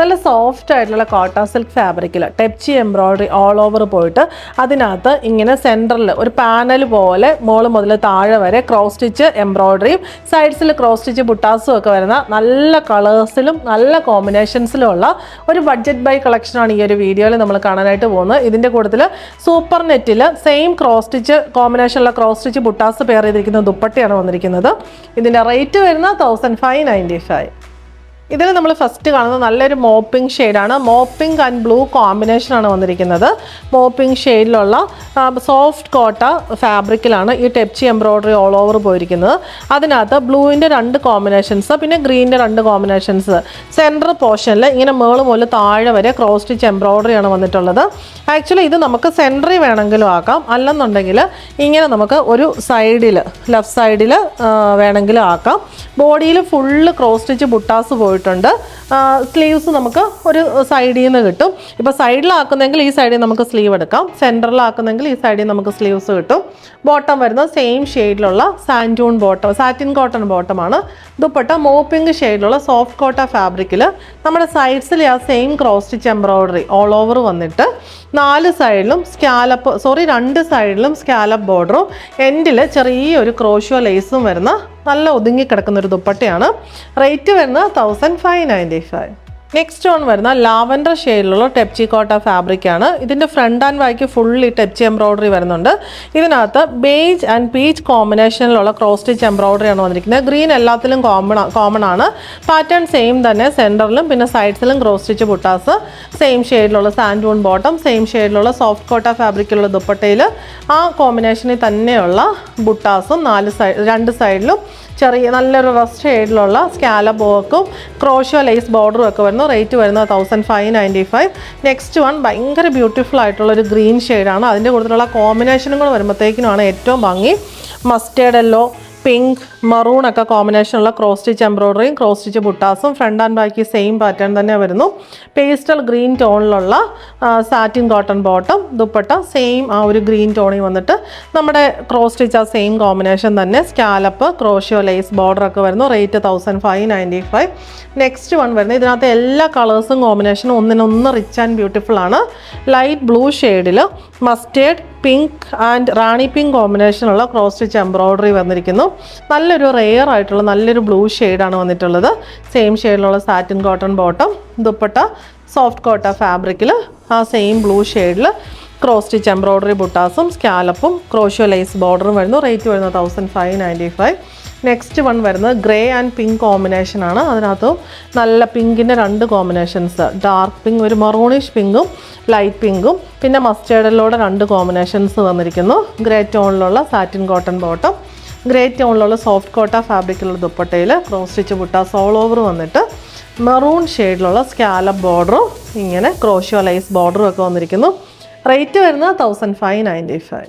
നല്ല സോഫ്റ്റ് ആയിട്ടുള്ള cotton silk ഫാബ്രിക്കിൽ ടെപ്ചി എംബ്രോയിഡറി ഓൾ ഓവർ പോയിട്ട് അതിനകത്ത് ഇങ്ങനെ സെൻറ്ററിൽ ഒരു പാനൽ പോലെ മോള് മുതൽ താഴെ വരെ ക്രോസ് സ്റ്റിച്ച് എംബ്രോയിഡറിയും സൈഡ്സിൽ ക്രോസ് സ്റ്റിച്ച് ബുട്ടാസും ഒക്കെ വരുന്ന നല്ല കളേഴ്സിലും നല്ല കോമ്പിനേഷൻസിലും ഉള്ള ഒരു ബഡ്ജറ്റ് ബൈ കളക്ഷനാണ് ഈ ഒരു വീഡിയോയിൽ നമ്മൾ കാണാനായിട്ട് പോകുന്നത്. ഇതിൻ്റെ കൂട്ടത്തിൽ സൂപ്പർ നെറ്റിൽ സെയിം ക്രോസ് സ്റ്റിച്ച് കോമ്പിനേഷനുള്ള ക്രോസ് സ്റ്റിച്ച് ബുട്ടാസ് പെയർ ചെയ്തിരിക്കുന്ന ദുപ്പട്ടയാണ് വന്നിരിക്കുന്നത്. ഇതിൻ്റെ റേറ്റ് വരുന്ന 1595. ഇതിൽ നമ്മൾ ഫസ്റ്റ് കാണുന്നത് നല്ലൊരു മോപ്പിംഗ് ഷെയ്ഡാണ്. മോപ്പിംഗ് ആൻഡ് ബ്ലൂ കോമ്പിനേഷനാണ് വന്നിരിക്കുന്നത്. മോപ്പിംഗ് ഷെയ്ഡിലുള്ള സോഫ്റ്റ് കോട്ട ഫാബ്രിക്കിലാണ് ഈ ടെപ്ചി എംബ്രോയിഡറി ഓൾ ഓവർ പോയിരിക്കുന്നത്. അതിനകത്ത് ബ്ലൂവിൻ്റെ 2 കോമ്പിനേഷൻസ്, പിന്നെ ഗ്രീനിൻ്റെ 2 കോമ്പിനേഷൻസ്. സെൻറ്റർ പോർഷനിൽ ഇങ്ങനെ മേള് മുതൽ താഴെ വരെ ക്രോസ് സ്റ്റിച്ച് എംബ്രോയിഡറിയാണ് വന്നിട്ടുള്ളത്. ആക്ച്വലി ഇത് നമുക്ക് സെൻറ്ററിൽ വേണമെങ്കിലും ആക്കാം, അല്ലെന്നുണ്ടെങ്കിൽ ഇങ്ങനെ നമുക്ക് ഒരു സൈഡിൽ ലെഫ്റ്റ് സൈഡിൽ വേണമെങ്കിലും ആക്കാം. ബോഡിയിൽ ഫുള്ള് ക്രോസ് സ്റ്റിച്ച് ബുട്ടാസ് പോയിട്ടുണ്ട്. സ്ലീവ്സ് നമുക്ക് ഒരു സൈഡിൽ നിന്ന് കിട്ടും. ഇപ്പോൾ സൈഡിലാക്കുന്നെങ്കിൽ ഈ സൈഡിൽ നമുക്ക് സ്ലീവ് എടുക്കാം, സെൻറ്ററിലാക്കുന്നെങ്കിൽ ഈ സൈഡിൽ നമുക്ക് സ്ലീവ്സ് കിട്ടും. ബോട്ടം വരുന്നത് സെയിം ഷെയ്ഡിലുള്ള സാൻറ്റൂൺ ബോട്ടം, സാറ്റിൻ കോട്ടൺ ബോട്ടമാണ്. ദുപ്പട്ട മോപ്പിംഗ് ഷെയ്ഡിലുള്ള സോഫ്റ്റ് കോട്ട ഫാബ്രിക്കിൽ നമ്മുടെ സൈഡ്സിൽ ആ same cross stitch embroidery all over വന്നിട്ട് 2 സൈഡിലും സ്കാലപ്പ് ബോർഡറും എൻഡിൽ ചെറിയൊരു ക്രോഷ്യോ ലേസും വരുന്ന നല്ല ഒതുങ്ങിക്കിടക്കുന്ന ഒരു ദുപ്പട്ടയാണ്. റേറ്റ് വരുന്നത് 1595. നെക്സ്റ്റ് വൺ വരുന്ന ലാവൻഡർ ഷെയ്ഡിലുള്ള ടെപ്ചി കോട്ട ഫാബ്രിക്കാണ്. ഇതിൻ്റെ front and back fully tepchi embroidery വരുന്നുണ്ട്. ഇതിനകത്ത് ബേജ് ആൻഡ് പീച്ച് കോമ്പിനേഷനിലുള്ള ക്രോസ് സ്റ്റിച്ച് എംബ്രോയിഡറിയാണ് വന്നിരിക്കുന്നത്. ഗ്രീൻ എല്ലാത്തിലും കോമൺ ആണ്. പാറ്റേൺ സെയിം തന്നെ, സെൻറ്ററിലും പിന്നെ സൈഡ്സിലും ക്രോസ് സ്റ്റിച്ച് ബുട്ടാസ്. സെയിം ഷെയ്ഡിലുള്ള സാൻഡൂൺ ബോട്ടം, സെയിം ഷെയ്ഡിലുള്ള സോഫ്റ്റ് കോട്ട ഫാബ്രിക്കിലുള്ള ദുപ്പട്ടയിൽ ആ കോമ്പിനേഷനിൽ തന്നെയുള്ള ബുട്ടാസും 2 സൈഡിലും ചെറിയ നല്ലൊരു റസ്റ്റ് ഷെയ്ഡിലുള്ള സ്കാലപ്പ് വർക്കും ക്രോഷ്യോ ലേസ് ബോർഡറും ഒക്കെ വരുന്നു. റേറ്റ് വരുന്നത് 1595. നെക്സ്റ്റ് വൺ ഭയങ്കര ബ്യൂട്ടിഫുൾ ആയിട്ടുള്ളൊരു ഗ്രീൻ ഷെയ്ഡാണ്. അതിൻ്റെ കൂടുതലുള്ള കോമ്പിനേഷനും കൂടെ വരുമ്പോഴത്തേക്കിനുമാണ് ഏറ്റവും ഭംഗി. മസ്റ്റേർഡ് യെല്ലോ, പിങ്ക്, മറൂൺ ഒക്കെ കോമ്പിനേഷനുള്ള ക്രോസ് സ്റ്റിച്ച് എംബ്രോയിഡറിയും ക്രോസ് സ്റ്റിച്ച് ബുട്ടാസും. Front and back same pattern തന്നെ വരുന്നു. പേസ്റ്റൽ ഗ്രീൻ ടോണിലുള്ള സാറ്റിൻ കോട്ടൺ ബോട്ടം. ദുപ്പട്ട സെയിം ആ ഒരു ഗ്രീൻ ടോണിൽ വന്നിട്ട് നമ്മുടെ ക്രോസ് സ്റ്റിച്ച് ആ സെയിം കോമ്പിനേഷൻ തന്നെ. സ്കാലപ്പ് ക്രോഷ്യോ ലേസ് ബോർഡറൊക്കെ വരുന്നു. റേറ്റ് 1595. നെക്സ്റ്റ് വൺ വരുന്നത് ഇതിനകത്ത് എല്ലാ കളേഴ്സും കോമ്പിനേഷനും ഒന്നിനൊന്ന് റിച്ച് ആൻഡ് ബ്യൂട്ടിഫുൾ ആണ്. ലൈറ്റ് ബ്ലൂ ഷെയ്ഡിൽ mustard, pink and rani pink കോമ്പിനേഷനുള്ള ക്രോസ് സ്റ്റിച്ച് എംബ്രോയിഡറി വന്നിരിക്കുന്നു. നല്ലൊരു റെയർ ആയിട്ടുള്ള നല്ലൊരു ബ്ലൂ ഷെയ്ഡാണ് വന്നിട്ടുള്ളത്. സെയിം ഷെയ്ഡിലുള്ള സാറ്റിൻ കോട്ടൺ ബോട്ടം. ദുപ്പട്ട സോഫ്റ്റ് കോട്ട ഫാബ്രിക്കിൽ ആ സെയിം ബ്ലൂ ഷെയ്ഡിൽ ക്രോസ് സ്റ്റിച്ച് എംബ്രോയിഡറി ബുട്ടാസും സ്കാലപ്പും ക്രോഷ്യോ ലേസ് ബോർഡറും വരുന്നു. റേറ്റ് വരുന്നത് 1595. നെക്സ്റ്റ് വൺ വരുന്നത് ഗ്രേ ആൻഡ് പിങ്ക് കോമ്പിനേഷനാണ്. അതിനകത്ത് നല്ല പിങ്കിൻ്റെ 2 കോമ്പിനേഷൻസ്, ഡാർക്ക് പിങ്ക്, ഒരു മറൂണിഷ് പിങ്കും ലൈറ്റ് പിങ്കും, പിന്നെ മസ്റ്റേർഡിലൂടെ 2 കോമ്പിനേഷൻസ് വന്നിരിക്കുന്നു. ഗ്രേ ടോണിലുള്ള സാറ്റിൻ കോട്ടൺ ബോട്ടം, ഗ്രേ ടോണിലുള്ള സോഫ്റ്റ് കോട്ട ഫാബ്രിക്കിലുള്ള ദുപ്പട്ടയിൽ ക്രോസ് സ്റ്റിച്ച് ബുട്ടാസ് ഓൾ ഓവർ വന്നിട്ട് മെറൂൺ ഷെയ്ഡിലുള്ള സ്കാലപ്പ് ബോർഡറും ഇങ്ങനെ ക്രോഷ്യോ ലൈസ് ബോർഡറും ഒക്കെ വന്നിരിക്കുന്നു. റേറ്റ് വരുന്നത് 1595.